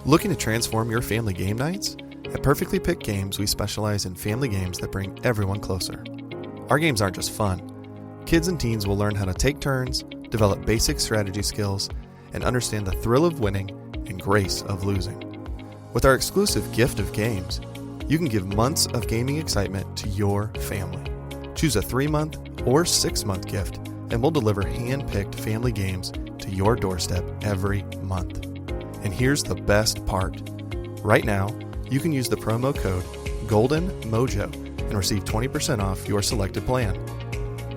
Looking to transform your family game nights? At Perfectly Picked Games, we specialize in family games that bring everyone closer. Our games aren't just fun. Kids and teens will learn how to take turns, develop basic strategy skills, and understand the thrill of winning and grace of losing. With our exclusive gift of games, you can give months of gaming excitement to your family. Choose a 3-month or 6-month gift, and we'll deliver hand-picked family games to your doorstep every month. And here's the best part. Right now, you can use the promo code GOLDENMOJO and receive 20% off your selected plan.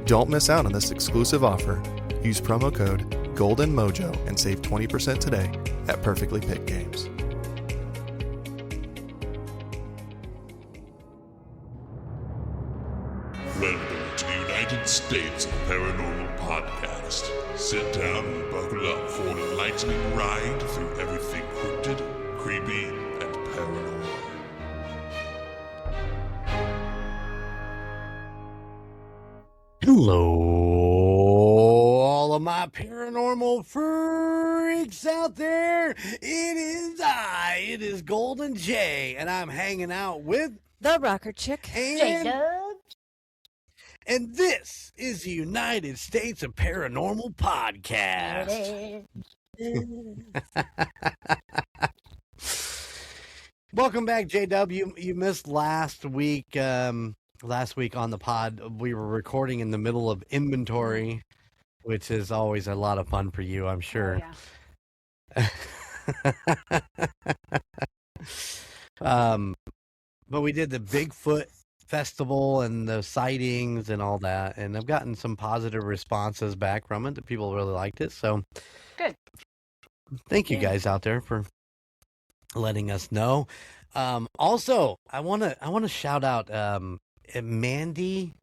Don't miss out on this exclusive offer. Use promo code GOLDENMOJO and save 20% today at Perfectly Picked Games. Welcome to the United States of Paranormal Podcast. Sit down and buckle up for an enlightening ride through everything cryptid, creepy, and paranormal. Hello, all of my paranormal freaks out there. It is Golden J, and I'm hanging out with the rocker chick, and Jdubb. And this is the United States of Paranormal Podcast. Welcome back, Jdubb. You missed last week. Last week on the pod, we were recording in the middle of inventory, which is always a lot of fun for you, I'm sure. Oh, yeah. But we did the Bigfoot festival and the sightings and all that, and I've gotten some positive responses back from it that people really liked it. So Good. Thank you guys out there for letting us know. Also, I want to shout out Mandy.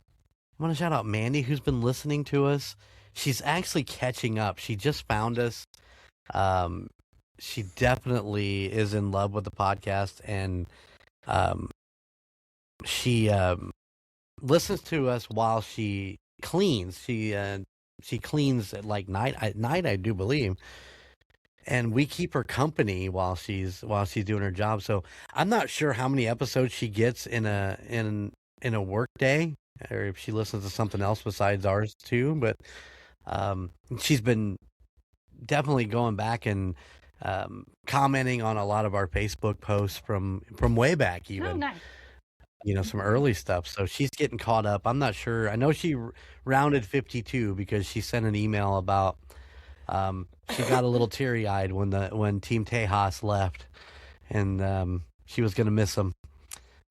I want to shout out Mandy, who's been listening to us. She's actually catching up. She just found us. She definitely is in love with the podcast, and she listens to us while she cleans. She cleans at like night, I do believe, and we keep her company while she's doing her job. So I'm not sure how many episodes she gets in a work day, or if she listens to something else besides ours too. But she's been definitely going back and commenting on a lot of our Facebook posts from way back, even. Oh, nice. Some early stuff. So she's getting caught up. I'm not sure. I know she rounded 52 because she sent an email about she got a little teary-eyed when Team Tejas left, and she was going to miss them.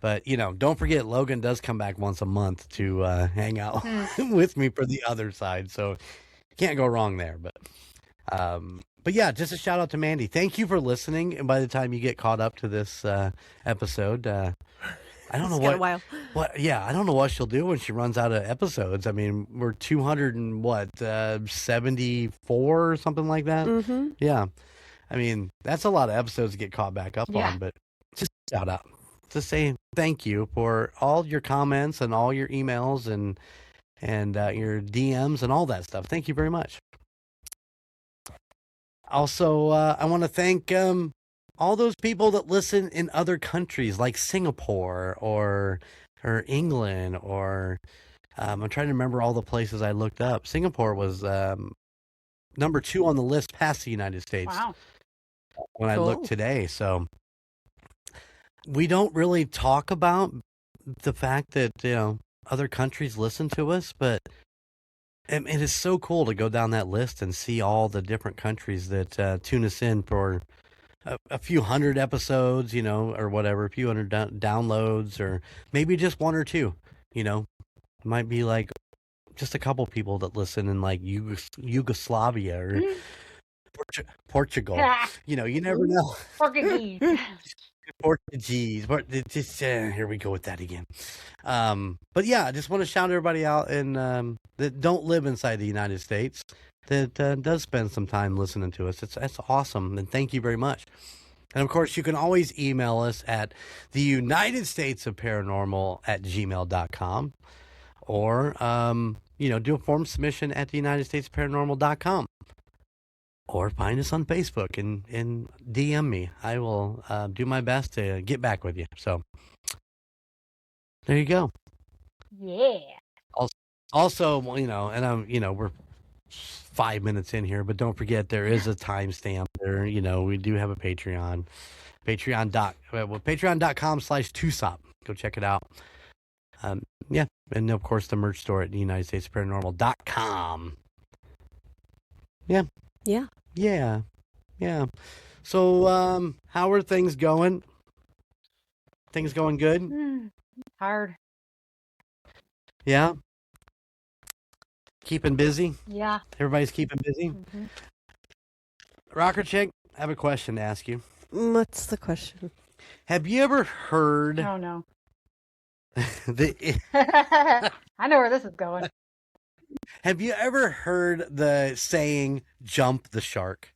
But, don't forget, Logan does come back once a month to hang out with me for the other side. So can't go wrong there. But yeah, just a shout out to Mandy. Thank you for listening. And by the time you get caught up to this episode, I don't know I don't know what she'll do when she runs out of episodes. I mean, we're 274 or something like that. Mm-hmm. Yeah. I mean, that's a lot of episodes to get caught back up on, but just shout out to say thank you for all your comments and all your emails and your DMs and all that stuff. Thank you very much. Also, I want to thank all those people that listen in other countries like Singapore or England, or I'm trying to remember all the places I looked up. Singapore was number 2 on the list past the United States. Wow. When I looked today. So we don't really talk about the fact that, other countries listen to us, but it is so cool to go down that list and see all the different countries that tune us in for a few hundred episodes, or whatever, a few hundred downloads, or maybe just 1 or 2, It might be like just a couple people that listen in like Yugoslavia or Portugal. You never know. Portuguese. Here we go with that again. But yeah, I just want to shout everybody out and that don't live inside the United States that does spend some time listening to us. That's awesome, and thank you very much. And of course, you can always email us at the United States of Paranormal @gmail.com, or do a form submission at the United States Paranormal.com. or find us on Facebook and DM me. I will do my best to get back with you. So there you go. Yeah. Also, and we're 5 minutes in here, but don't forget there is a timestamp there. We do have a Patreon, patreon.com/TUSOP. Go check it out. Yeah. And of course the merch store at the United States Paranormal.com. Yeah. Yeah. Yeah. Yeah. So, how are things going? Things going good? Hard. Yeah. Keeping busy? Yeah. Everybody's keeping busy? Mm-hmm. Rocker Chick, I have a question to ask you. What's the question? Have you ever heard Oh, no. the I know where this is going. Have you ever heard the saying "jump the shark"?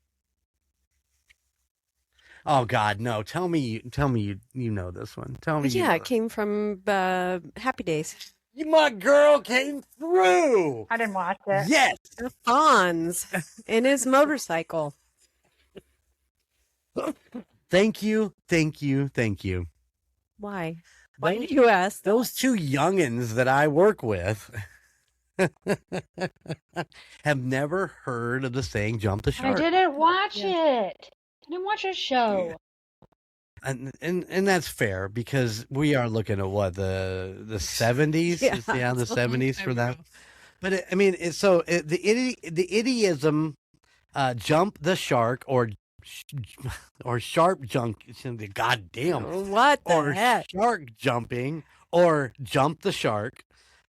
Oh God, no! Tell me you know this one. Tell me. Yeah, it came from Happy Days. My girl came through. I didn't watch it. Yes, Fonz in his motorcycle. Thank you. Why? Why did you ask? Those two youngins that I work with have never heard of the saying "jump the I shark." didn't watch it. I didn't watch a show. And that's fair because we are looking at what the 70s, Yeah, the it's a long 70s time for that. ago. But the idiism, jump the shark or sharp junk. Goddamn, What the or heck? shark jumping or jump the shark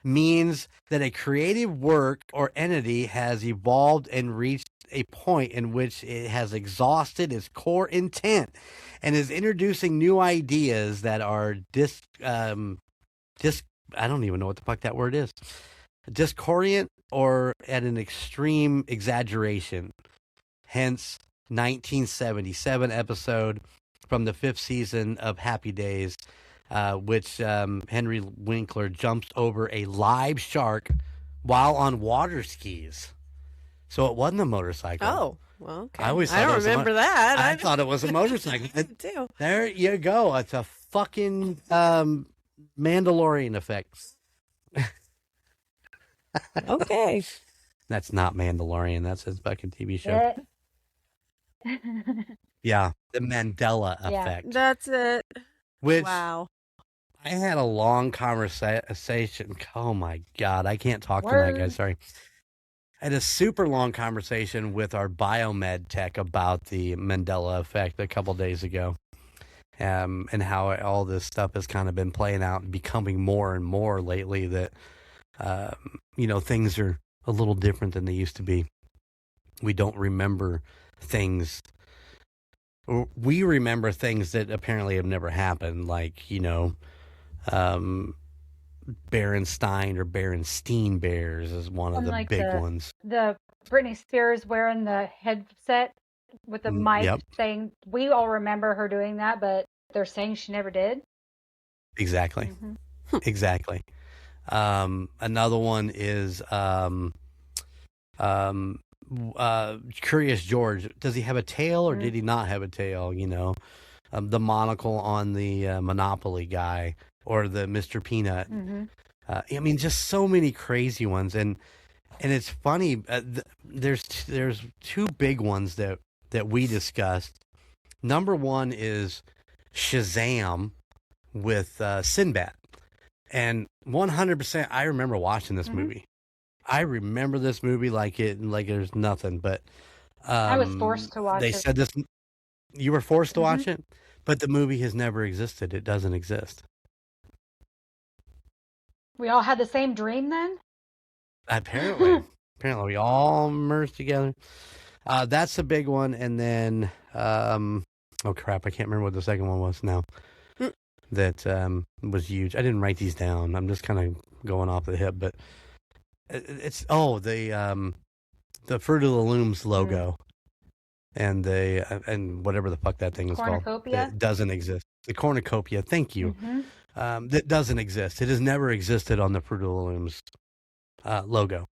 means that a creative work or entity has evolved and reached a point in which it has exhausted its core intent and is introducing new ideas that are I don't even know what the fuck that word is. Discordant or at an extreme exaggeration. Hence 1977 episode from the 5th season of Happy Days, which Henry Winkler jumps over a live shark while on water skis. So it wasn't a motorcycle. Oh, well, okay. I always thought I it don't was remember that. I thought it was a motorcycle. I do. There you go. It's a fucking Mandalorian effect. Okay. That's not Mandalorian. That's his fucking TV show. Yeah, the Mandela Yeah. effect. That's it. Which Wow. I had a long conversation. Oh my God, I can't talk tonight, guys. Sorry. I had a super long conversation with our biomed tech about the Mandela effect a couple days ago, and how all this stuff has kind of been playing out and becoming more and more lately. That things are a little different than they used to be. We don't remember things. We remember things that apparently have never happened, like Berenstein or Berenstein Bears is one of the Like big ones. The Britney Spears wearing the headset with the mic Yep. saying, we all remember her doing that, but they're saying she never did. Exactly. Mm-hmm. Exactly. Another one is Curious George. Does he have a tail or did he not have a tail? The monocle on the Monopoly guy or the Mr. Peanut. Mm-hmm. I mean, just so many crazy ones, and it's funny. There's two big ones that we discussed. Number one is Shazam with Sinbad, and 100%. I remember watching this movie. I remember this movie like there's nothing. But I was forced to watch it. They said this. You were forced to watch it, but the movie has never existed. It doesn't exist. We all had the same dream then? Apparently we all merged together. That's the big one. And then, oh crap, I can't remember what the second one was now. That was huge. I didn't write these down. I'm just kind of going off the hip, but it's the Fruit of the Looms logo, and and whatever the fuck that thing is called. Cornucopia? It doesn't exist. The cornucopia. Thank you. That doesn't exist. It has never existed on the Fruit of the Looms logo.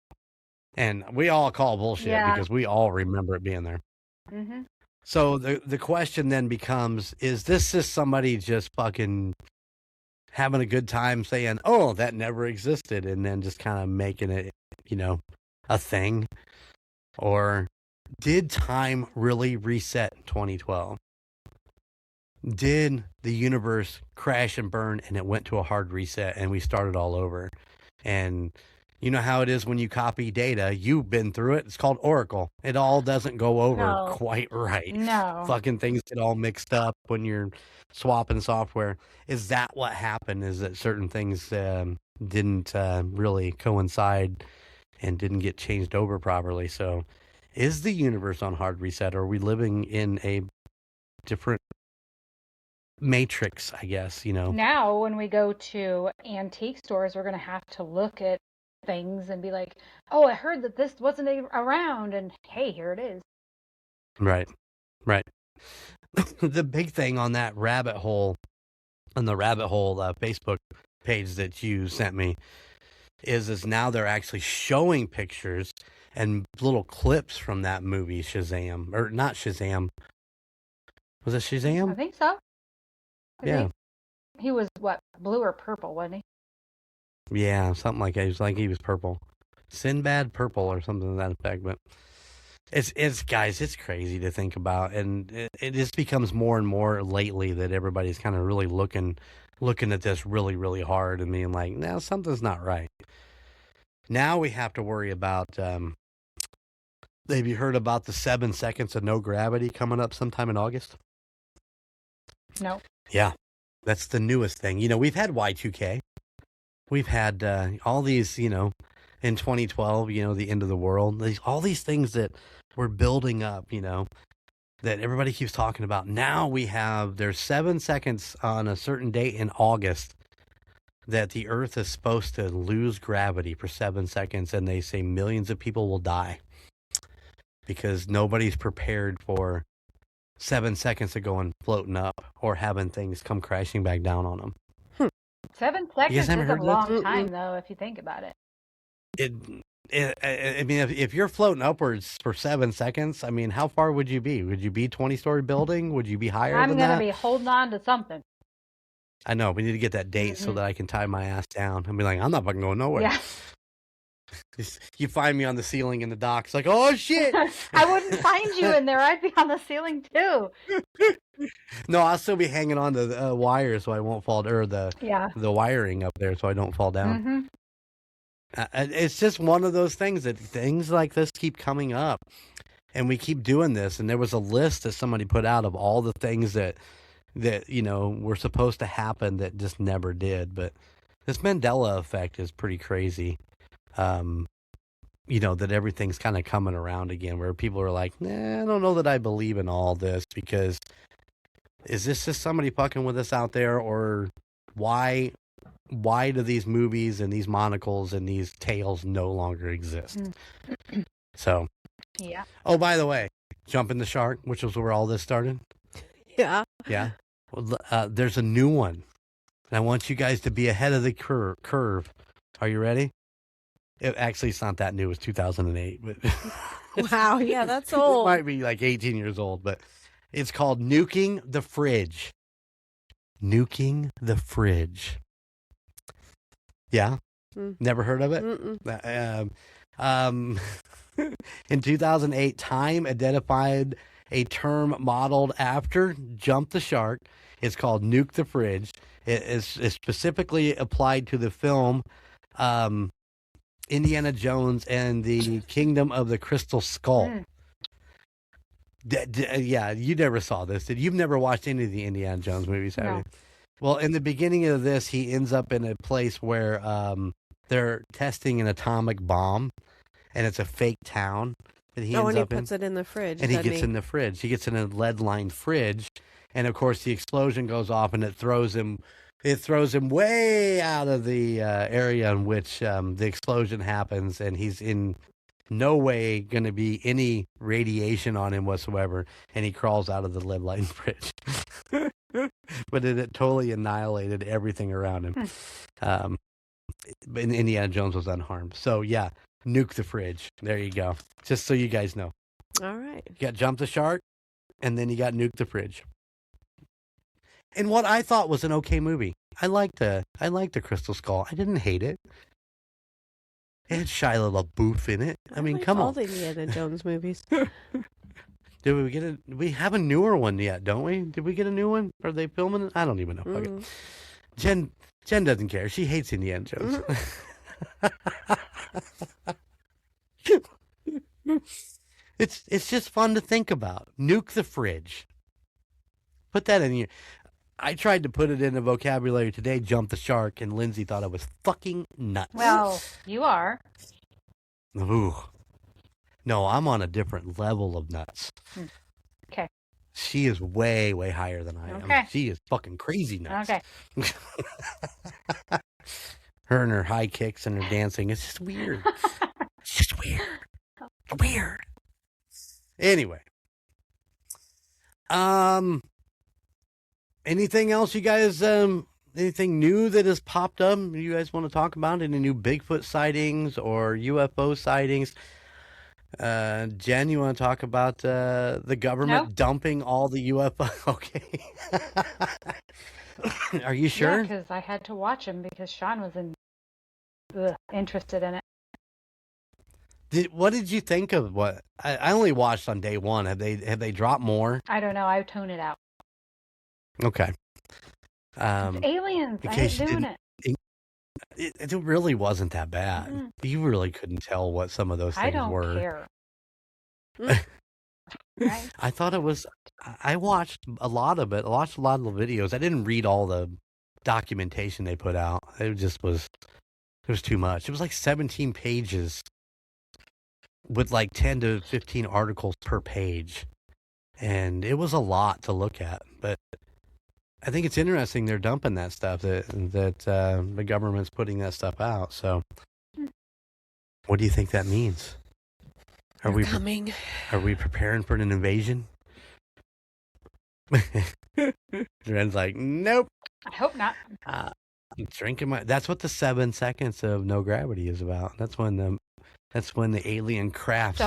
And we all call bullshit because we all remember it being there. Mm-hmm. So the question then becomes, is this just somebody just fucking having a good time saying, oh, that never existed, and then just kind of making it, a thing? Or did time really reset in 2012? Did the universe crash and burn and it went to a hard reset and we started all over? And you know how it is when you copy data. You've been through it. It's called Oracle. It all doesn't go over No. quite right. No. Fucking things get all mixed up when you're swapping software. Is that what happened? Is that certain things didn't really coincide and didn't get changed over properly? So is the universe on hard reset? Or are we living in a different matrix, I guess, Now, when we go to antique stores, we're going to have to look at things and be like, oh, I heard that this wasn't around, and hey, here it is. Right. The big thing on that rabbit hole, on the rabbit hole Facebook page that you sent me, is now they're actually showing pictures and little clips from that movie Shazam, or not Shazam. Was it Shazam? I think so. Yeah. He was, what, blue or purple, wasn't he? Yeah, something like that. He was like, he was purple. Sinbad purple or something to that effect. But it's guys, it's crazy to think about. And it just becomes more and more lately that everybody's kind of really looking at this really, really hard and being like, no, something's not right. Now we have to worry about, have you heard about the 7 seconds of no gravity coming up sometime in August? No. Yeah, that's the newest thing. We've had Y2K. We've had all these, in 2012, the end of the world. All these things that we're building up, that everybody keeps talking about. Now there's 7 seconds on a certain date in August that the Earth is supposed to lose gravity for 7 seconds, and they say millions of people will die because nobody's prepared for 7 seconds of going floating up or having things come crashing back down on them. 7 seconds is a heard long that? time, though, if you think about it. I mean, if you're floating upwards for 7 seconds, I mean, how far would you be? Would you be 20-story building? Would you be higher I'm than going to that? be holding on to something. I know. We need to get that date so that I can tie my ass down and be like, I'm not fucking going nowhere. Yeah. You find me on the ceiling in the dock. It's like, oh, shit. I wouldn't find you in there. I'd be on the ceiling, too. No, I'll still be hanging on to the wires so I won't fall, or the wiring up there so I don't fall down. Mm-hmm. It's just one of those things that things like this keep coming up, and we keep doing this. And there was a list that somebody put out of all the things that were supposed to happen that just never did. But this Mandela effect is pretty crazy. That everything's kind of coming around again, where people are like, nah, I don't know that I believe in all this, because is this just somebody fucking with us out there, or why do these movies and these monocles and these tales no longer exist? So, yeah. Oh, by the way, Jumping the Shark, which was where all this started. Yeah. Yeah. Well, there's a new one. And I want you guys to be ahead of the curve. Are you ready? It's not that new. It was 2008. But Wow. Yeah, that's it old. might be like 18 years old, but it's called Nuking the Fridge. Nuking the Fridge. Yeah? Never heard of it? In 2008, Time identified a term modeled after Jump the Shark. It's called Nuke the Fridge. It is specifically applied to the film Indiana Jones and the Kingdom of the Crystal Skull. Yeah, you never saw this. You've never watched any of the Indiana Jones movies, have you? Well, in the beginning of this, he ends up in a place where they're testing an atomic bomb, and it's a fake town that he ends and he up in. puts it in the fridge. And he gets in the fridge. He gets in a lead-lined fridge, and of course the explosion goes off, and it throws him way out of the area in which the explosion happens, and he's in no way going to be any radiation on him whatsoever, and he crawls out of the lead-lined fridge. But it totally annihilated everything around him. But Indiana Jones was unharmed. So yeah, nuke the fridge. There you go. Just so you guys know. All right. You got Jump the Shark, and then you got Nuke the Fridge. And what I thought was an okay movie. I liked the Crystal Skull. I didn't hate it. It had Shia LaBeouf in it. I mean, liked come all on. the Indiana Jones movies. We have a newer one yet, don't we? Did we get a new one? Are they filming it? I don't even know. Fuck it. Jen doesn't care. She hates Indiana Jones. It's just fun to think about. Nuke the Fridge. Put that in here. I tried to put it in the vocabulary today, Jump the Shark, and Lindsay thought I was fucking nuts. Well, you are. Ooh. No, I'm on a different level of nuts. Okay. She is way, way higher than I am. Okay. She is fucking crazy nuts. Okay. Her and her high kicks and her dancing. It's just weird. It's just weird. Weird. Anyway. Anything else you guys, anything new that has popped up you guys want to talk about? Any new Bigfoot sightings or UFO sightings? Jen, you want to talk about the government dumping all the UFO? Okay. Are you sure? Yeah, because I had to watch him because Sean was interested in it. What did you think of what? I only watched on day one. Have they dropped more? I don't know. I tone it out. Okay. It's aliens. I ain't doing it. It really wasn't that bad. Mm. You really couldn't tell what some of those things I don't were. care. Right? I thought it was. I watched a lot of it. I watched a lot of the videos. I didn't read all the documentation they put out. It just was. It was too much. It was like 17 pages with like 10 to 15 articles per page, and it was a lot to look at. But I think it's interesting they're dumping that stuff. That the government's putting that stuff out. So, what do you think that means? Are we coming? Are we preparing for an invasion? Ren's like, nope. I hope not. I'm drinking my. That's what the 7 seconds of no gravity is about. That's when the alien crafts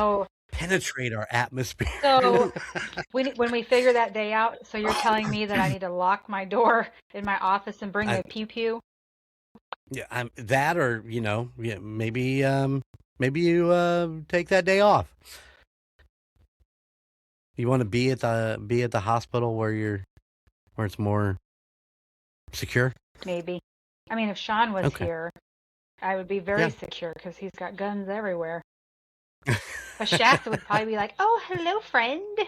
penetrate our atmosphere. So when we figure that day out, so you're telling me that I need to lock my door in my office and bring a pew pew? Yeah, that, or maybe you take that day off. You want to be at the hospital where it's more secure. Maybe. I mean, if Sean was here, I would be very secure because he's got guns everywhere. But Shasta would probably be like, "Oh, hello, friend.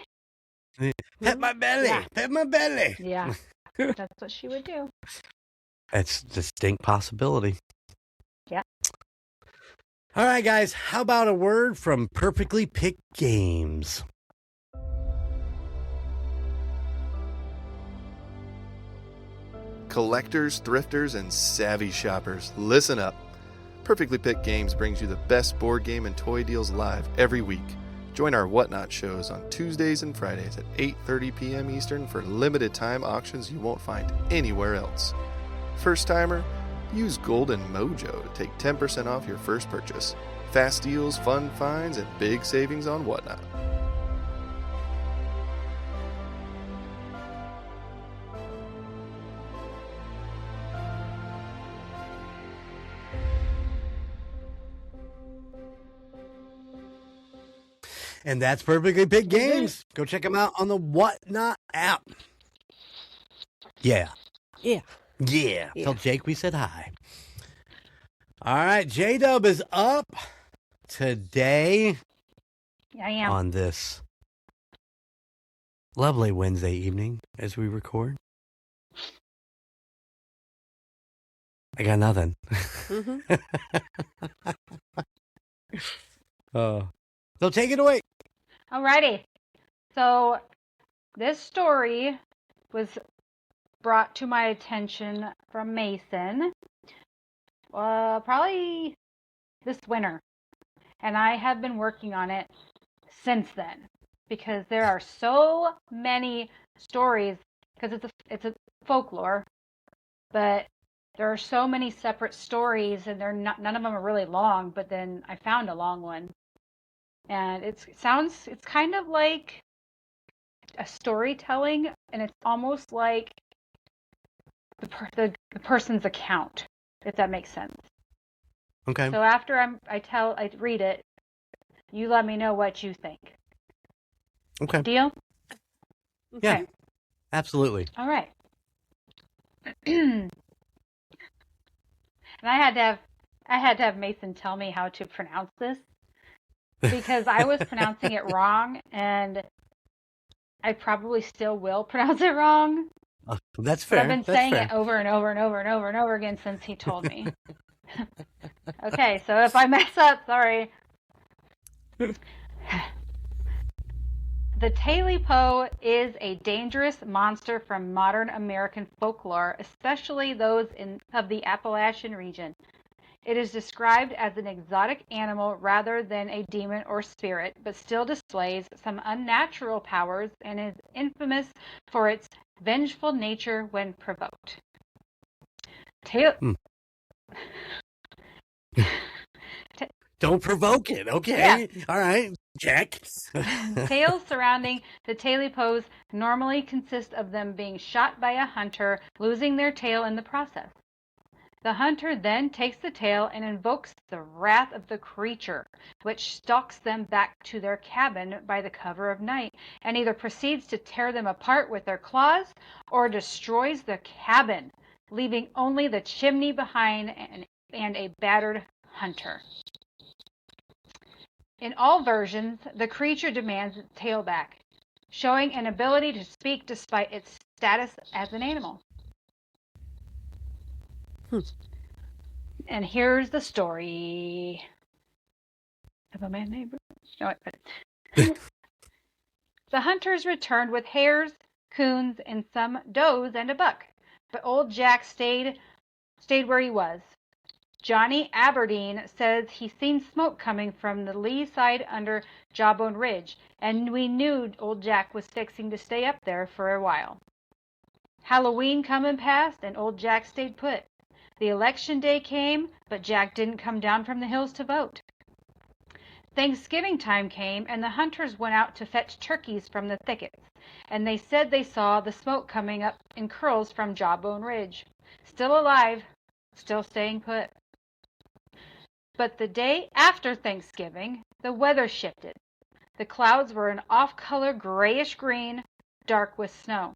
Pet my belly. Yeah. Pet my belly." Yeah, that's what she would do. It's a distinct possibility. Yeah. All right, guys. How about a word from Perfectly Picked Games? Collectors, thrifters, and savvy shoppers, listen up. Perfectly Picked Games brings you the best board game and toy deals live every week. Join our Whatnot shows on Tuesdays and Fridays at 8:30 p.m. Eastern for limited time auctions you won't find anywhere else. First timer? Use Golden Mojo to take 10% off your first purchase. Fast deals, fun finds, and big savings on Whatnot. And that's Perfectly Picked Games. Go check them out on the Whatnot app. Yeah. Yeah. Yeah. Tell Jake we said hi. All right. Jdubb is up today. I am. On this lovely Wednesday evening as we record. I got nothing. So take it away. Alrighty. So this story was brought to my attention from Mason probably this winter. And I have been working on it since then because there are so many stories, because it's a folklore, but there are so many separate stories and none of them are really long, but then I found a long one. And it's kind of like a storytelling, and it's almost like the person's account, if that makes sense. Okay. So after I read it, you let me know what you think. Okay. Deal? Yeah. Okay. Absolutely. All right. And I had to have Mason tell me how to pronounce this because I was pronouncing it wrong, and I probably still will pronounce it wrong. That's But fair. I've been That's saying fair. it over and over and over and over and over again since he told me. Okay, so if I mess up, sorry. The Tailypo is a dangerous monster from modern American folklore, especially those of the Appalachian region. It is described as an exotic animal rather than a demon or spirit, but still displays some unnatural powers and is infamous for its vengeful nature when provoked. Don't provoke it. Okay. Yeah. All right. Check. Tales surrounding the Tailypos normally consist of them being shot by a hunter, losing their tail in the process. The hunter then takes the tail and invokes the wrath of the creature, which stalks them back to their cabin by the cover of night, and either proceeds to tear them apart with their claws or destroys the cabin, leaving only the chimney behind and a battered hunter. In all versions, the creature demands its tail back, showing an ability to speak despite its status as an animal. And here's the story of a man named... No, the hunters returned with hares, coons, and some does and a buck, but old Jack stayed where he was. Johnny Aberdeen says he seen smoke coming from the lee side under Jawbone Ridge, and we knew old Jack was fixing to stay up there for a while. Halloween come and passed, and old Jack stayed put. The election day came, but Jack didn't come down from the hills to vote. Thanksgiving time came, and the hunters went out to fetch turkeys from the thickets, and they said they saw the smoke coming up in curls from Jawbone Ridge. Still alive, still staying put. But the day after Thanksgiving, the weather shifted. The clouds were an off-color grayish-green, dark with snow.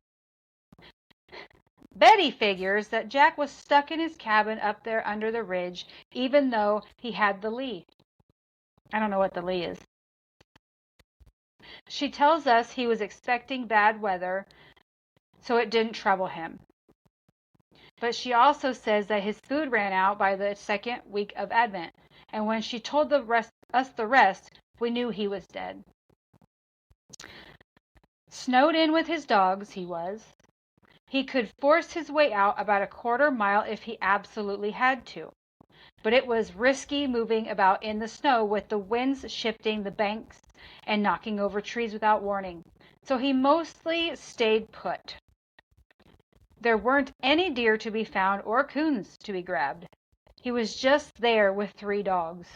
Betty figures that Jack was stuck in his cabin up there under the ridge, even though he had the lee. I don't know what the lee is. She tells us he was expecting bad weather, so it didn't trouble him. But she also says that his food ran out by the second week of Advent, and when she told us the rest, we knew he was dead. Snowed in with his dogs, he was. He could force his way out about a quarter mile if he absolutely had to. But it was risky moving about in the snow with the winds shifting the banks and knocking over trees without warning. So he mostly stayed put. There weren't any deer to be found or coons to be grabbed. He was just there with 3 dogs.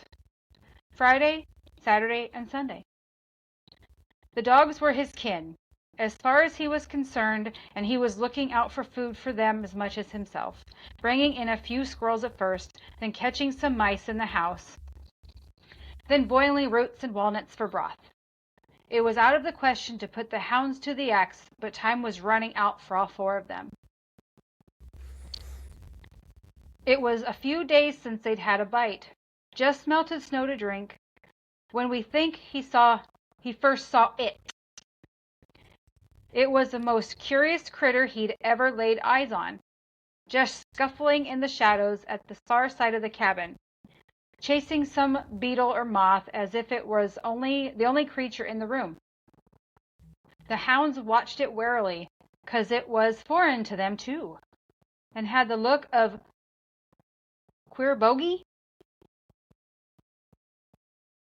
Friday, Saturday, and Sunday. The dogs were his kin, as far as he was concerned, and he was looking out for food for them as much as himself, bringing in a few squirrels at first, then catching some mice in the house, then boiling roots and walnuts for broth. It was out of the question to put the hounds to the axe, but time was running out for all 4 of them. It was a few days since they'd had a bite, just melted snow to drink, when we think he first saw it. It was the most curious critter he'd ever laid eyes on, just scuffling in the shadows at the far side of the cabin, chasing some beetle or moth as if it was the only creature in the room. The hounds watched it warily, 'cause it was foreign to them too, and had the look of queer bogey?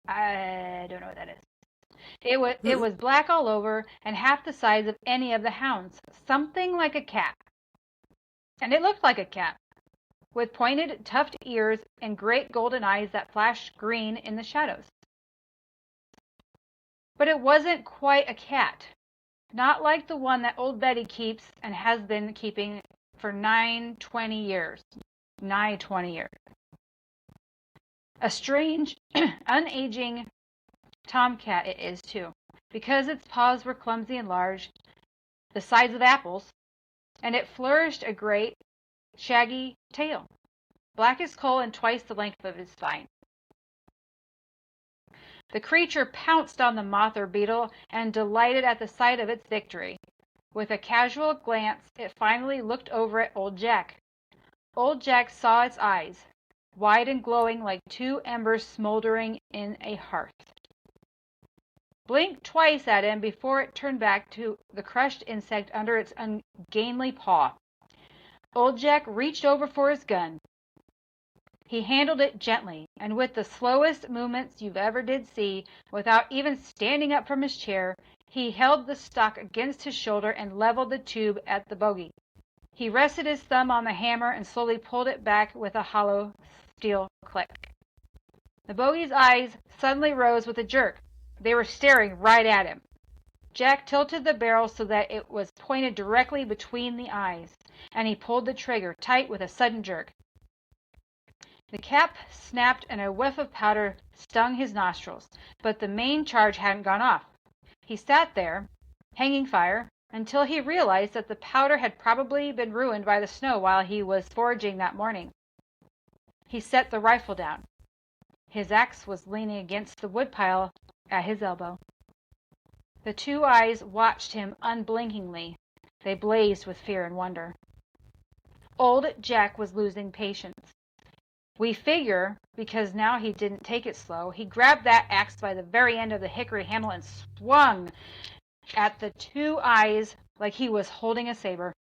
I don't know what that is. It was black all over and half the size of any of the hounds, something like a cat. And it looked like a cat, with pointed, tufted ears and great golden eyes that flashed green in the shadows. But it wasn't quite a cat. Not like the one that old Betty keeps and has been keeping for nigh 20 years. A strange, unaging tomcat it is, too, because its paws were clumsy and large, the size of apples, and it flourished a great, shaggy tail, black as coal and twice the length of its spine. The creature pounced on the moth or beetle and delighted at the sight of its victory. With a casual glance, it finally looked over at Old Jack. Old Jack saw its eyes, wide and glowing like two embers smoldering in a hearth. Blinked twice at him before it turned back to the crushed insect under its ungainly paw. Old Jack reached over for his gun. He handled it gently, and with the slowest movements you ever did see, without even standing up from his chair, he held the stock against his shoulder and leveled the tube at the bogey. He rested his thumb on the hammer and slowly pulled it back with a hollow steel click. The bogey's eyes suddenly rose with a jerk. They were staring right at him. Jack tilted the barrel so that it was pointed directly between the eyes, and he pulled the trigger tight with a sudden jerk. The cap snapped and a whiff of powder stung his nostrils, but the main charge hadn't gone off. He sat there, hanging fire, until he realized that the powder had probably been ruined by the snow while he was foraging that morning. He set the rifle down. His axe was leaning against the woodpile at his elbow. The two eyes watched him unblinkingly. They blazed with fear and wonder. Old Jack was losing patience. We figure, because now he didn't take it slow, he grabbed that axe by the very end of the hickory handle and swung at the two eyes like he was holding a saber.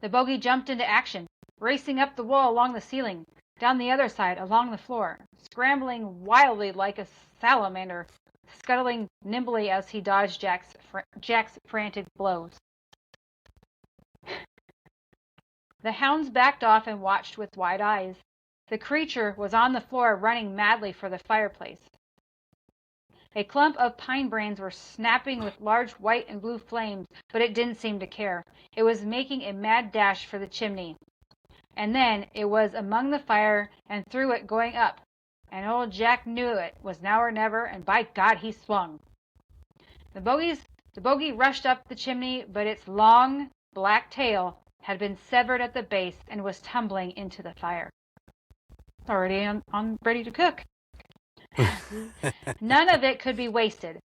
The bogey jumped into action, racing up the wall along the ceiling, down the other side along the floor, scrambling wildly like a salamander, scuttling nimbly as he dodged Jack's frantic blows. The hounds backed off and watched with wide eyes. The creature was on the floor running madly for the fireplace. A clump of pine brands were snapping with large white and blue flames, but it didn't seem to care. It was making a mad dash for the chimney. And then it was among the fire and through it going up. And old Jack knew it was now or never, and by God he swung. The bogey rushed up the chimney, but its long, black tail had been severed at the base and was tumbling into the fire. Already on ready to cook. None of it could be wasted,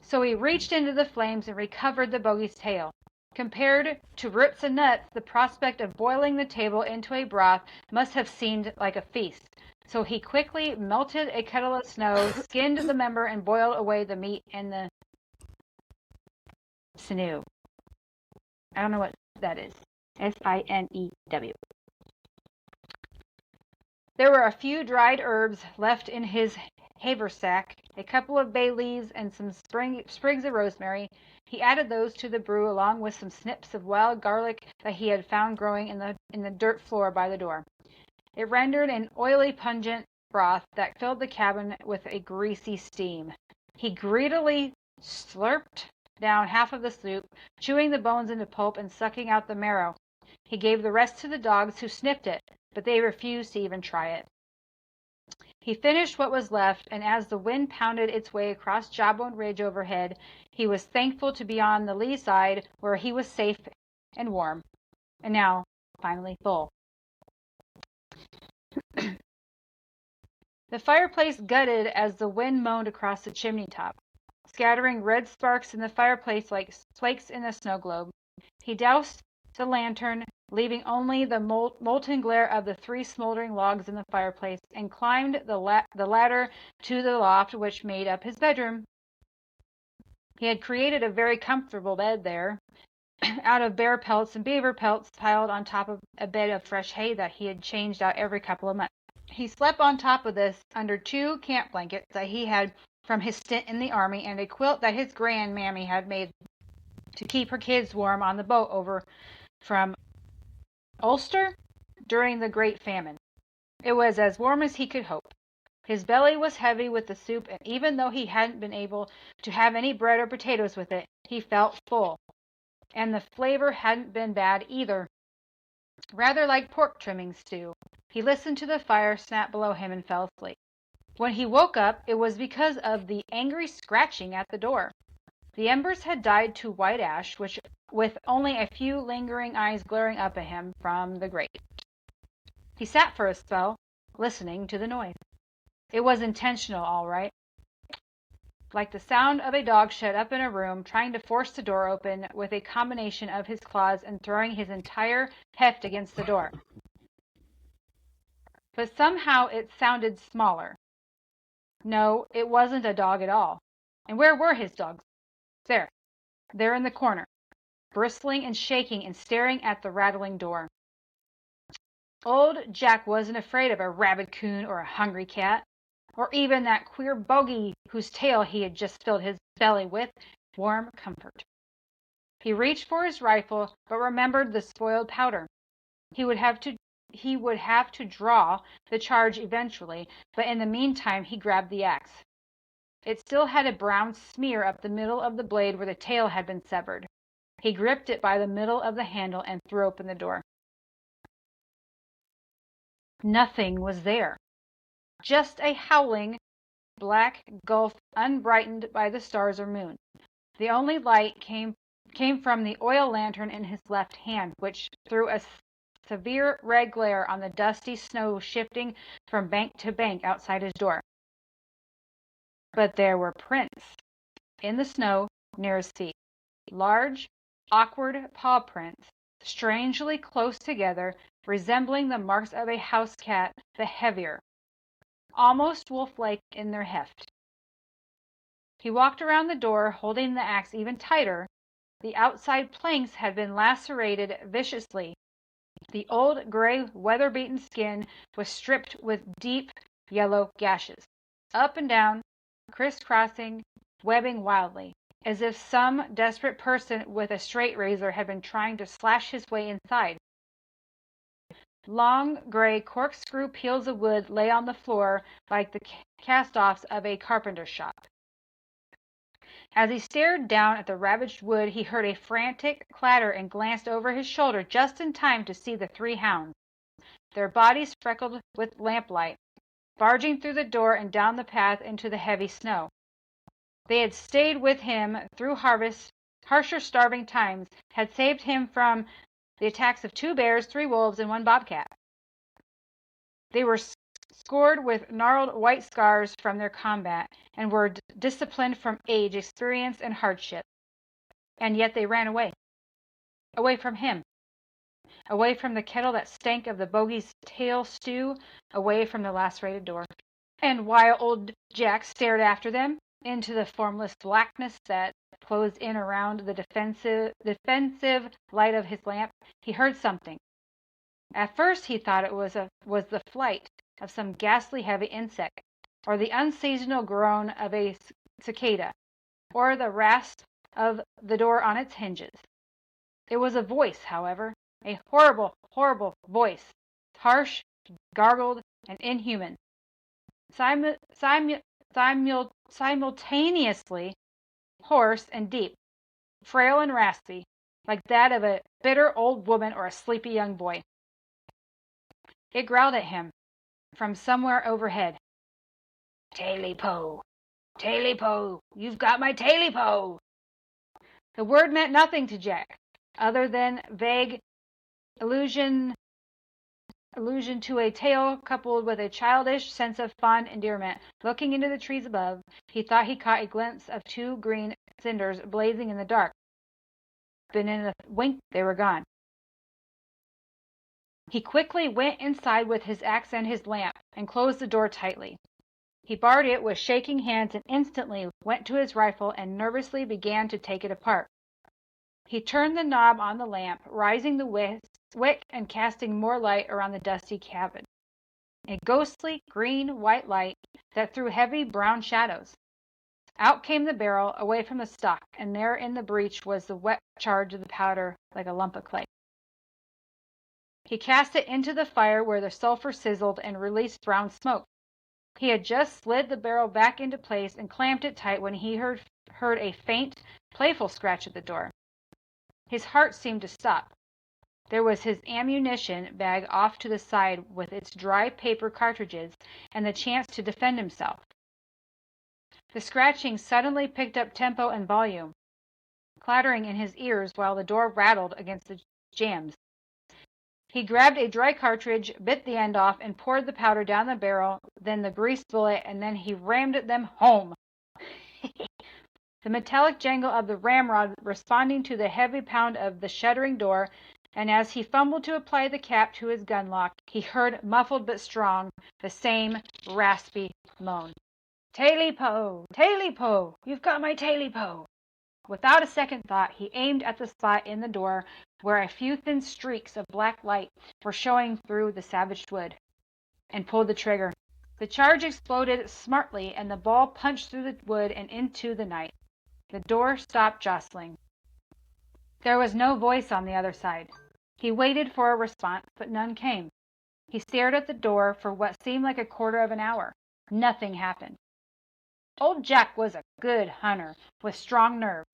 so he reached into the flames and recovered the bogey's tail. Compared to roots and nuts, the prospect of boiling the table into a broth must have seemed like a feast. So he quickly melted a kettle of snow, skinned the member, and boiled away the meat and the sinew. I don't know what that is. S-I-N-E-W. There were a few dried herbs left in his haversack, a couple of bay leaves, and some sprigs of rosemary. He added those to the brew along with some snips of wild garlic that he had found growing in the dirt floor by the door. It rendered an oily, pungent broth that filled the cabin with a greasy steam. He greedily slurped down half of the soup, chewing the bones into pulp and sucking out the marrow. He gave the rest to the dogs, who sniffed it, but they refused to even try it. He finished what was left, and as the wind pounded its way across Jawbone Ridge overhead, he was thankful to be on the lee side where he was safe and warm, and now finally full. The fireplace gutted as the wind moaned across the chimney top, scattering red sparks in the fireplace like flakes in a snow globe. He doused the lantern, leaving only the molten glare of the three smoldering logs in the fireplace, and climbed the ladder to the loft which made up his bedroom. He had created a very comfortable bed there, out of bear pelts and beaver pelts piled on top of a bed of fresh hay that he had changed out every couple of months. He slept on top of this under 2 camp blankets that he had from his stint in the army, and a quilt that his grandmammy had made to keep her kids warm on the boat over from Ulster during the Great Famine. It was as warm as he could hope. His belly was heavy with the soup, and even though he hadn't been able to have any bread or potatoes with it, he felt full. And the flavor hadn't been bad either. Rather like pork trimming stew. He listened to the fire snap below him and fell asleep. When he woke up, it was because of the angry scratching at the door. The embers had died to white ash, with only a few lingering eyes glaring up at him from the grate. He sat for a spell, listening to the noise. It was intentional, all right. Like the sound of a dog shut up in a room, trying to force the door open with a combination of his claws and throwing his entire heft against the door. But somehow it sounded smaller. No, it wasn't a dog at all. And where were his dogs? There in the corner, bristling and shaking and staring at the rattling door. Old Jack wasn't afraid of a rabid coon or a hungry cat, or even that queer Bobbi whose tail he had just filled his belly with warm comfort. He reached for his rifle, but remembered the spoiled powder. He would have to draw the charge eventually, but in the meantime he grabbed the axe. It still had a brown smear up the middle of the blade where the tail had been severed. He gripped it by the middle of the handle and threw open the door. Nothing was there. Just a howling black gulf unbrightened by the stars or moon. The only light came from the oil lantern in his left hand, which threw a severe red glare on the dusty snow shifting from bank to bank outside his door. But there were prints in the snow near his feet. Large, awkward paw prints, strangely close together, resembling the marks of a house cat, but heavier, almost wolf-like in their heft. He walked around the door, holding the axe even tighter. The outside planks had been lacerated viciously. The old gray, weather-beaten skin was stripped with deep yellow gashes, up and down, crisscrossing, webbing wildly, as if some desperate person with a straight razor had been trying to slash his way inside. Long, gray, corkscrew peels of wood lay on the floor like the cast-offs of a carpenter's shop. As he stared down at the ravaged wood, he heard a frantic clatter and glanced over his shoulder just in time to see the three hounds, their bodies freckled with lamplight, barging through the door and down the path into the heavy snow. They had stayed with him through harsher starving times, had saved him from the attacks of 2 bears, 3 wolves, and 1 bobcat. They were scored with gnarled white scars from their combat, and were disciplined from age, experience, and hardship. And yet they ran away. Away from him. Away from the kettle that stank of the bogey's tail stew, away from the lacerated door. And while old Jack stared after them, into the formless blackness that closed in around the defensive light of his lamp, he heard something. At first he thought it was the flight of some ghastly heavy insect, or the unseasonal groan of a cicada, or the rasp of the door on its hinges. It was a voice, however, a horrible, horrible voice, harsh, gargled, and inhuman. Simultaneously hoarse and deep, frail and raspy, like that of a bitter old woman or a sleepy young boy. It growled at him from somewhere overhead. "Tailypo, Tailypo, you've got my Tailypo." The word meant nothing to Jack, other than vague allusion to a tale coupled with a childish sense of fond endearment. Looking into the trees above, he thought he caught a glimpse of 2 green cinders blazing in the dark. But in a wink they were gone. He quickly went inside with his axe and his lamp, and closed the door tightly. He barred it with shaking hands and instantly went to his rifle and nervously began to take it apart. He turned the knob on the lamp, raising the wick and casting more light around the dusty cabin. A ghostly green-white light that threw heavy brown shadows. Out came the barrel, away from the stock, and there in the breech was the wet charge of the powder like a lump of clay. He cast it into the fire where the sulphur sizzled and released brown smoke. He had just slid the barrel back into place and clamped it tight when he heard a faint, playful scratch at the door. His heart seemed to stop. There was his ammunition bag off to the side with its dry paper cartridges and the chance to defend himself. The scratching suddenly picked up tempo and volume, clattering in his ears while the door rattled against the jambs. He grabbed a dry cartridge, bit the end off, and poured the powder down the barrel, then the greased bullet, and then he rammed them home. The metallic jangle of the ramrod responding to the heavy pound of the shuttering door, and as he fumbled to apply the cap to his gun lock, he heard, muffled but strong, the same raspy moan. "Tailypo! Tailypo! You've got my Tailypo!" Without a second thought, he aimed at the spot in the door where a few thin streaks of black light were showing through the savaged wood, and pulled the trigger. The charge exploded smartly, and the ball punched through the wood and into the night. The door stopped jostling. There was no voice on the other side. He waited for a response, but none came. He stared at the door for what seemed like a quarter of an hour. Nothing happened. Old Jack was a good hunter, with strong nerve,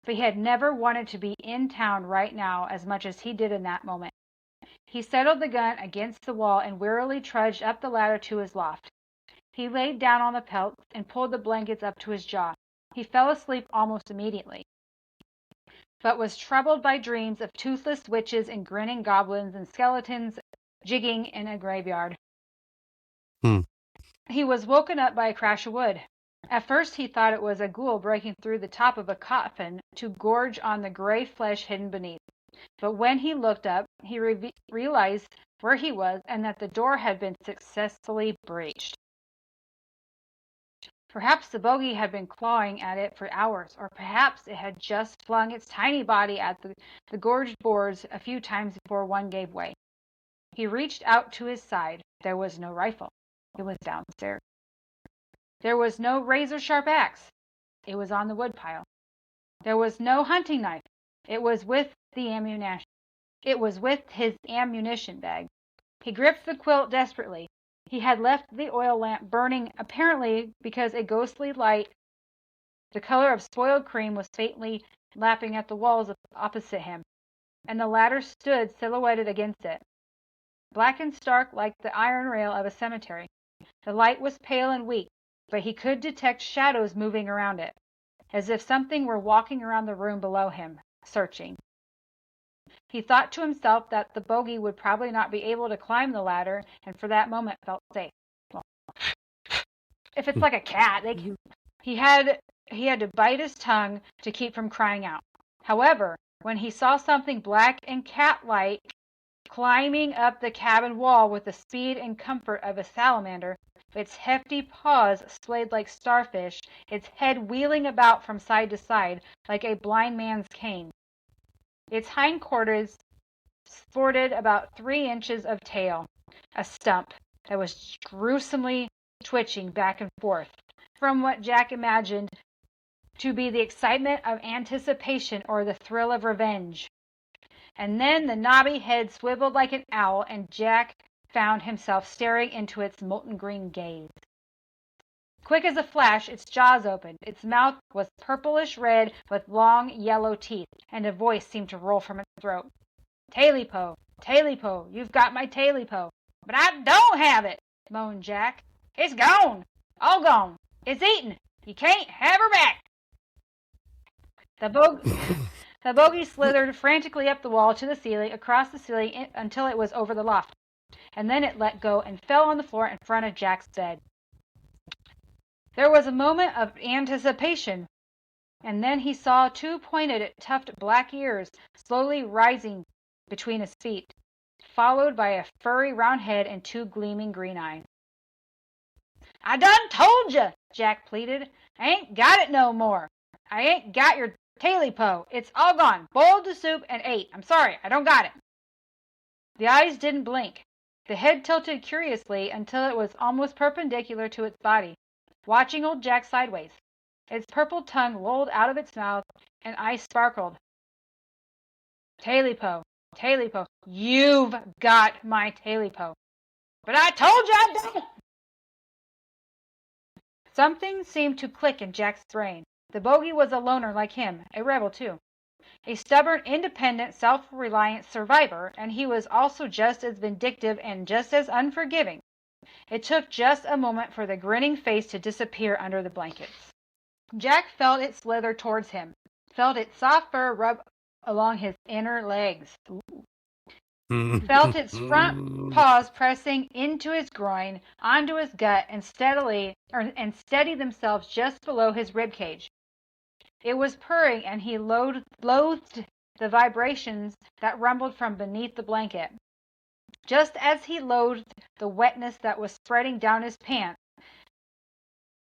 but he had never wanted to be in town right now as much as he did in that moment. He settled the gun against the wall and wearily trudged up the ladder to his loft. He laid down on the pelts and pulled the blankets up to his jaw. He fell asleep almost immediately, but was troubled by dreams of toothless witches and grinning goblins and skeletons jigging in a graveyard. He was woken up by a crash of wood. At first he thought it was a ghoul breaking through the top of a coffin to gorge on the gray flesh hidden beneath. But when he looked up, he realized where he was and that the door had been successfully breached. Perhaps the bogey had been clawing at it for hours, or perhaps it had just flung its tiny body at the gorged boards a few times before one gave way. He reached out to his side. There was no rifle. It was downstairs. There was no razor-sharp axe. It was on the woodpile. There was no hunting knife. It was with the ammunition. It was with his ammunition bag. He gripped the quilt desperately. He had left the oil lamp burning, apparently because a ghostly light, the color of spoiled cream, was faintly lapping at the walls opposite him, and the ladder stood silhouetted against it, black and stark like the iron rail of a cemetery. The light was pale and weak, but he could detect shadows moving around it, as if something were walking around the room below him, searching. He thought to himself that the bogey would probably not be able to climb the ladder, and for that moment felt safe. Well, if it's like a cat, he had to bite his tongue to keep from crying out. However, when he saw something black and cat-like climbing up the cabin wall with the speed and comfort of a salamander, its hefty paws splayed like starfish, its head wheeling about from side to side like a blind man's cane. Its hindquarters sported about 3 inches of tail, a stump that was gruesomely twitching back and forth, from what Jack imagined to be the excitement of anticipation or the thrill of revenge. And then the knobby head swiveled like an owl, and Jack found himself staring into its molten green gaze. Quick as a flash, its jaws opened. Its mouth was purplish red with long yellow teeth, and a voice seemed to roll from its throat. "Tailypo, Tailypo, you've got my Tailypo." "But I don't have it," moaned Jack. "It's gone, all gone. It's eaten. You can't have her back." The bogey slithered frantically up the wall to the ceiling, across the ceiling until it was over the loft, and then it let go and fell on the floor in front of Jack's bed. There was a moment of anticipation, and then he saw 2 pointed, tufted black ears slowly rising between his feet, followed by a furry round head and 2 gleaming green eyes. "I done told you," Jack pleaded. "I ain't got it no more. I ain't got your Tailypo. It's all gone, boiled to soup and ate. I'm sorry, I don't got it." The eyes didn't blink. The head tilted curiously until it was almost perpendicular to its body, watching old Jack sideways. Its purple tongue lolled out of its mouth, and eyes sparkled. "Tailypo, Tailypo, you've got my Tailypo." "But I told you I don't." Something seemed to click in Jack's brain. The bogey was a loner like him, a rebel too. A stubborn, independent, self-reliant survivor, and he was also just as vindictive and just as unforgiving. It took just a moment for the grinning face to disappear under the blankets. Jack felt it slither towards him, felt its soft fur rub along his inner legs, felt its front paws pressing into his groin, onto his gut, and steady themselves just below his rib cage. It was purring, and he loathed the vibrations that rumbled from beneath the blanket. Just as he loathed the wetness that was spreading down his pants,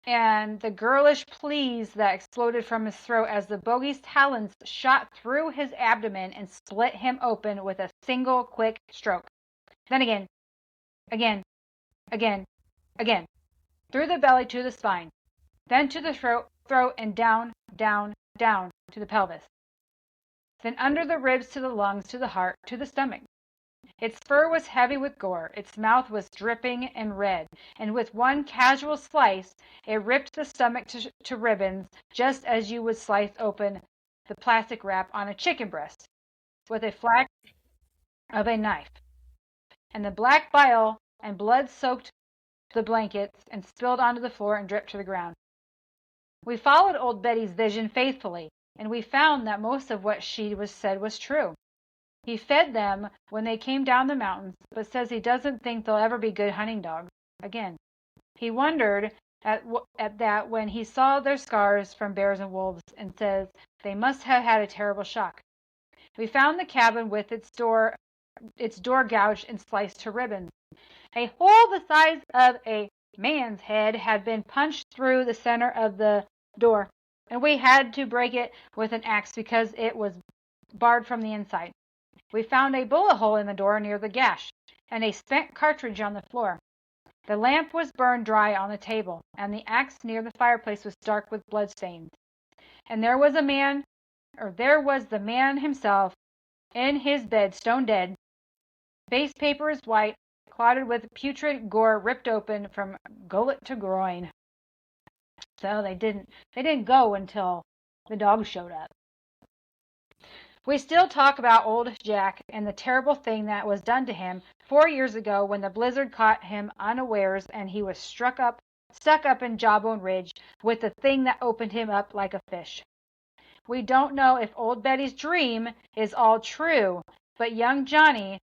and the girlish pleas that exploded from his throat as the bogey's talons shot through his abdomen and split him open with a single quick stroke. Then again, through the belly to the spine, then to the throat and down to the pelvis. Then under the ribs to the lungs, to the heart, to the stomach. Its fur was heavy with gore, its mouth was dripping and red, and with one casual slice, it ripped the stomach to ribbons, just as you would slice open the plastic wrap on a chicken breast, with a flash of a knife. And the black bile and blood soaked the blankets and spilled onto the floor and dripped to the ground. We followed old Betty's vision faithfully, and we found that most of what she said was true. He fed them when they came down the mountains, but says he doesn't think they'll ever be good hunting dogs again. He wondered at that when he saw their scars from bears and wolves, and says they must have had a terrible shock. We found the cabin with its door gouged and sliced to ribbons. A hole the size of a man's head had been punched through the center of the door, and we had to break it with an axe because it was barred from the inside. We found a bullet hole in the door near the gash, and a spent cartridge on the floor. The lamp was burned dry on the table, and the axe near the fireplace was dark with bloodstains. And there was the man himself, in his bed, stone dead. Face paper is white, clotted with putrid gore, ripped open from gullet to groin. So they didn't go until the dogs showed up. We still talk about old Jack and the terrible thing that was done to him 4 years ago when the blizzard caught him unawares and he was stuck up in Jawbone Ridge with the thing that opened him up like a fish. We don't know if old Betty's dream is all true, but young Johnny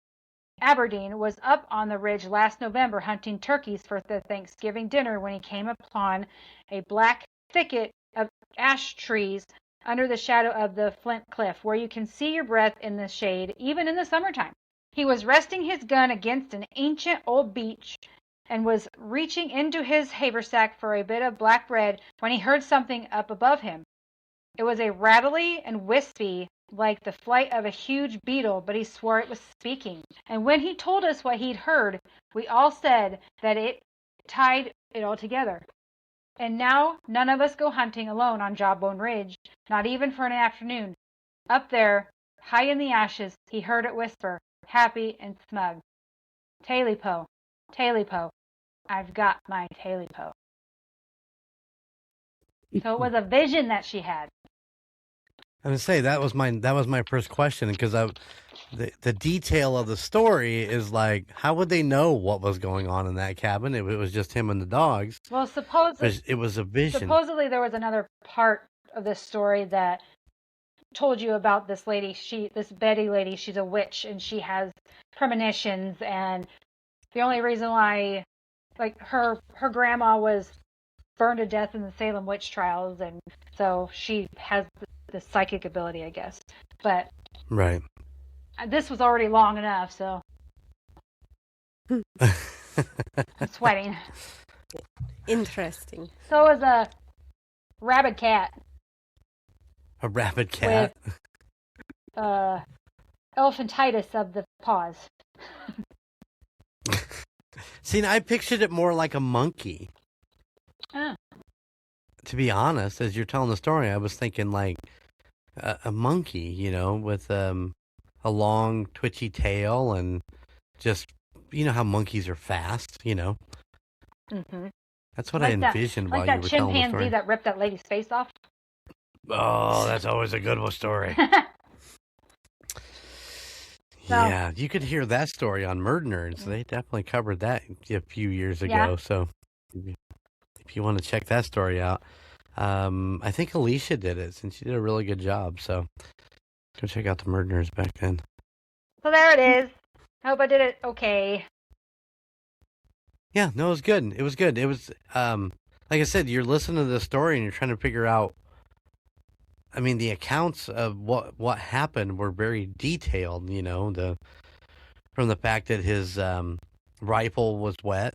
Aberdeen was up on the ridge last November hunting turkeys for the Thanksgiving dinner when he came upon a black thicket of ash trees under the shadow of the flint cliff, where you can see your breath in the shade, even in the summertime. He was resting his gun against an ancient old beech and was reaching into his haversack for a bit of black bread when he heard something up above him. It was a rattly and wispy, like the flight of a huge beetle, but he swore it was speaking. And when he told us what he'd heard, we all said that it tied it all together. And now none of us go hunting alone on Jawbone Ridge, not even for an afternoon. Up there, high in the ashes, he heard it whisper, happy and smug, "Tailypo, Tailypo, I've got my Tailypo." So it was a vision that she had. I would say that was my first question, because the detail of the story is like, how would they know what was going on in that cabin? It was just him and the dogs. Well, supposedly It was a vision. Supposedly there was another part of this story that told you about this lady. This Betty lady, she's a witch and she has premonitions, and the only reason why, like, her grandma was burned to death in the Salem witch trials, and so she has the psychic ability, I guess. But right. This was already long enough, so I'm sweating. Interesting. So was a rabid cat. A rabid cat. With elephantitis of the paws. See, now I pictured it more like a monkey. Oh. To be honest, as you're telling the story, I was thinking like a monkey, you know, with a long twitchy tail, and just, you know how monkeys are fast, you know. Mm-hmm. That's what I envisioned while you were telling the chimpanzee story. that ripped that lady's face off. Oh, that's always a good one story. Yeah, you could hear that story on Murd Nerds. They definitely covered that a few years ago. Yeah. So if you want to check that story out, I think Alicia did it, and she did a really good job. So go check out the Murd Nerds back then. So there it is. I hope I did it okay. Yeah, no, it was good. It was good. It was, like I said, you're listening to the story and you're trying to figure out. I mean, the accounts of what happened were very detailed. You know, from the fact that his rifle was wet,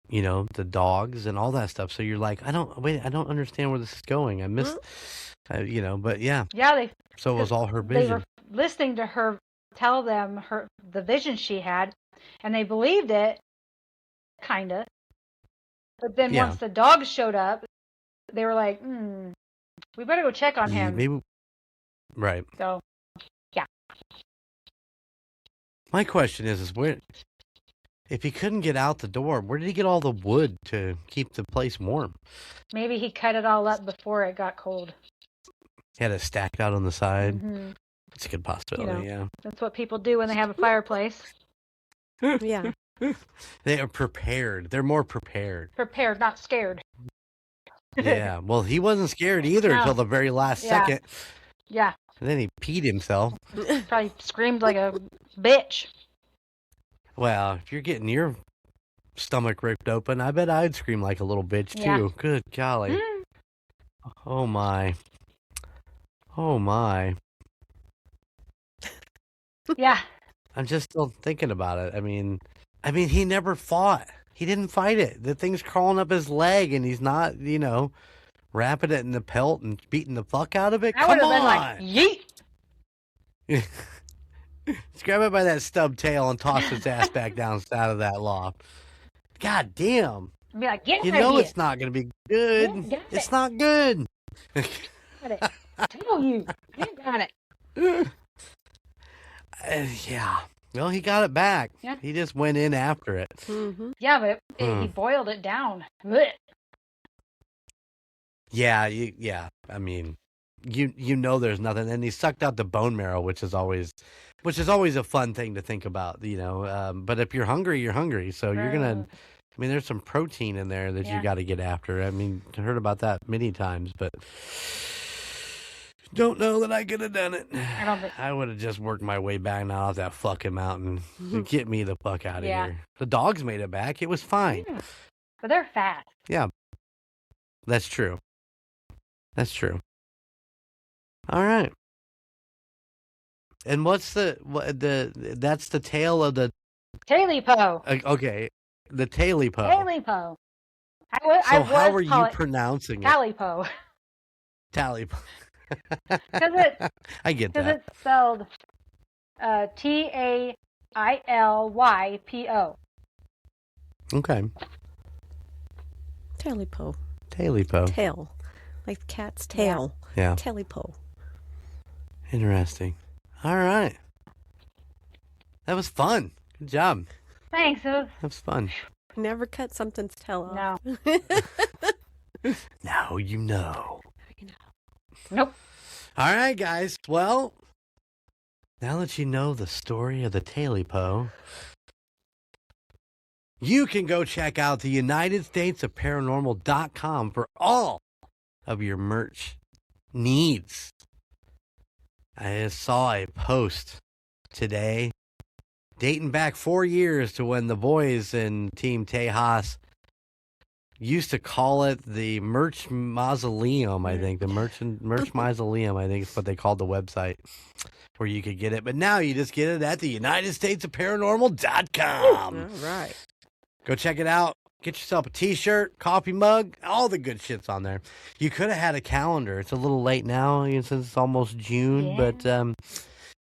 you know, the dogs and all that stuff. So you're like, I don't understand where this is going. I missed, you know, but yeah. Yeah, So it was all her they vision. were listening to her tell them the vision she had, and they believed it, kinda. But then once the dogs showed up, they were like, we better go check on him. Maybe, right. So, yeah. My question is where, if he couldn't get out the door, where did he get all the wood to keep the place warm? Maybe he cut it all up before it got cold. He had it stacked out on the side. Mm-hmm. That's a good possibility, yeah. That's what people do when they have a fireplace. Yeah. They are prepared. They're more prepared. Prepared, not scared. Yeah. Well, he wasn't scared either until the very last second. Yeah. And then he peed himself. Probably screamed like a bitch. Well, if you're getting your stomach ripped open, I bet I'd scream like a little bitch too. Yeah. Good golly. Oh my. Oh my. Yeah. I'm just still thinking about it. I mean, he never fought. He didn't fight it. The thing's crawling up his leg, and he's not, you know, wrapping it in the pelt and beating the fuck out of it. I would have been like, yeet. Just grab it by that stub tail and toss its ass back down out of that loft. God damn. Be like, get You out of know here. it's not going to be good. Yeah, got It's it. not good. Got it. I tell you. You got it. Yeah. Well, he got it back. Yeah. He just went in after it. Mm-hmm. Yeah, but he boiled it down. Blech. Yeah, yeah. I mean, you know there's nothing, and he sucked out the bone marrow, which is always a fun thing to think about, you know. But if you're hungry, you're hungry, so you're gonna. I mean, there's some protein in there that you got to get after. I mean, I heard about that many times, but don't know that I could have done it. I don't think. I would have just worked my way back now off that fucking mountain. Get me the fuck out of Yeah. here. The dogs made it back. It was fine. But they're fat. Yeah, that's true. That's true. All right. And what's that's the tale of the Tailypo. okay, the Tailypo. Tailypo. So how are you pronouncing it? Tailypo. Tailypo. I get Because that. it's spelled Tailypo. Okay. Tailypo. Tailypo. Tail. Like the cat's tail. Yeah. Tailypo. Interesting. All right. That was fun. Good job. Thanks. That was fun. Never cut something's tail off. No. Now you know. Nope. All right, guys. Well, now that you know the story of the Tailypo, you can go check out the United States of Paranormal.com for all of your merch needs. I just saw a post today dating back 4 years to when the boys in Team Tejas used to call it the Merch Mausoleum, I think. The Merch Mausoleum, I think is what they called the website where you could get it. But now you just get it at the United States of Paranormal.com. All right. Go check it out. Get yourself a t-shirt, coffee mug, all the good shit's on there. You could have had a calendar. It's a little late now since it's almost June, but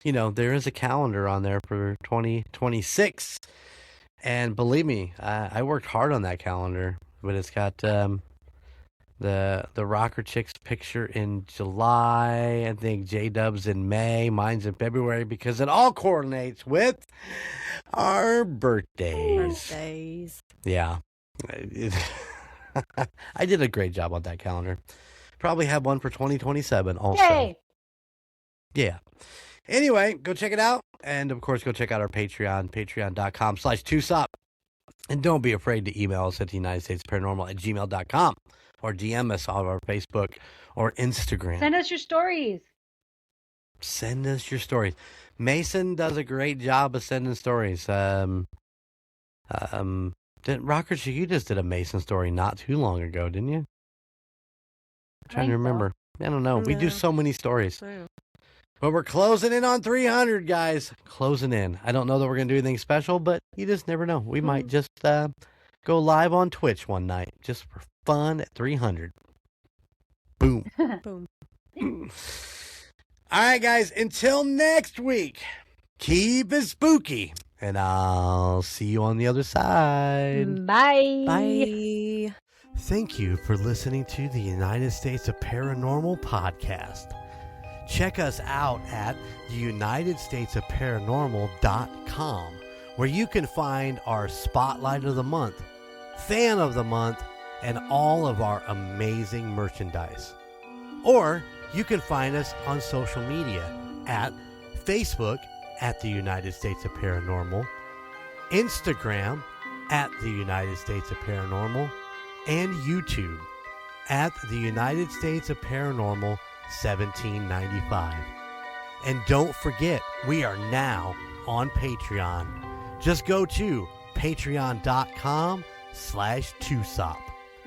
you know, there is a calendar on there for 2026. And believe me, I worked hard on that calendar, but it's got the Rocker Chicks picture in July. I think Jdubb's in May. Mine's in February because it all coordinates with Our birthdays. Birthdays. Yeah. I did a great job on that calendar. Probably have one for 2027 also. Yay! Yeah. Anyway, go check it out. And, of course, go check out our Patreon, patreon.com/TUSOP. And don't be afraid to email us at the United States Paranormal at gmail.com or DM us on our Facebook or Instagram. Send us your stories. Send us your stories. Mason does a great job of sending stories. Rocker, you just did a Mason story not too long ago, didn't you? I'm trying to remember. I don't know. We do so many stories. But we're closing in on 300, guys. Closing in. I don't know that we're going to do anything special, but you just never know. We might just go live on Twitch one night just for fun at 300. Boom. Boom. All right, guys. Until next week, keep it spooky. And I'll see you on the other side. Bye. Bye. Thank you for listening to the United States of Paranormal podcast. Check us out at theunitedstatesofparanormal.com, where you can find our Spotlight of the Month, Fan of the Month, and all of our amazing merchandise. Or you can find us on social media at Facebook at the United States of Paranormal, Instagram at the United States of Paranormal, and YouTube at the United States of Paranormal 1795. And don't forget, we are now on Patreon. Just go to patreon.com/TUSOP.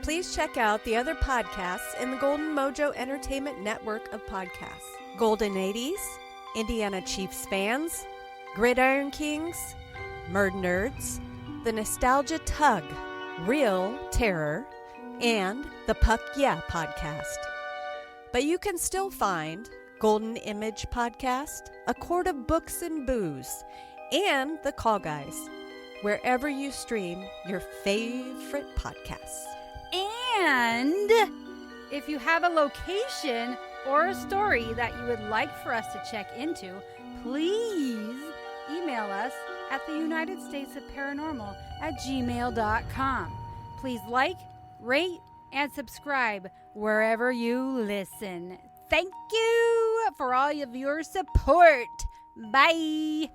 Please check out the other podcasts in the Golden Mojo Entertainment Network of podcasts. Golden 80s, Indiana Chiefs Fans, Gridiron Kings, Murd Nerds, The Nostalgia Tug, Real Terror, and the Puck Yeah podcast. But you can still find Golden Image Podcast, A Quart of Books and Booze, and The Call Guys, wherever you stream your favorite podcasts. And if you have a location or a story that you would like for us to check into, please email us at the United States of Paranormal at gmail.com. Please like, rate, and subscribe wherever you listen. Thank you for all of your support. Bye.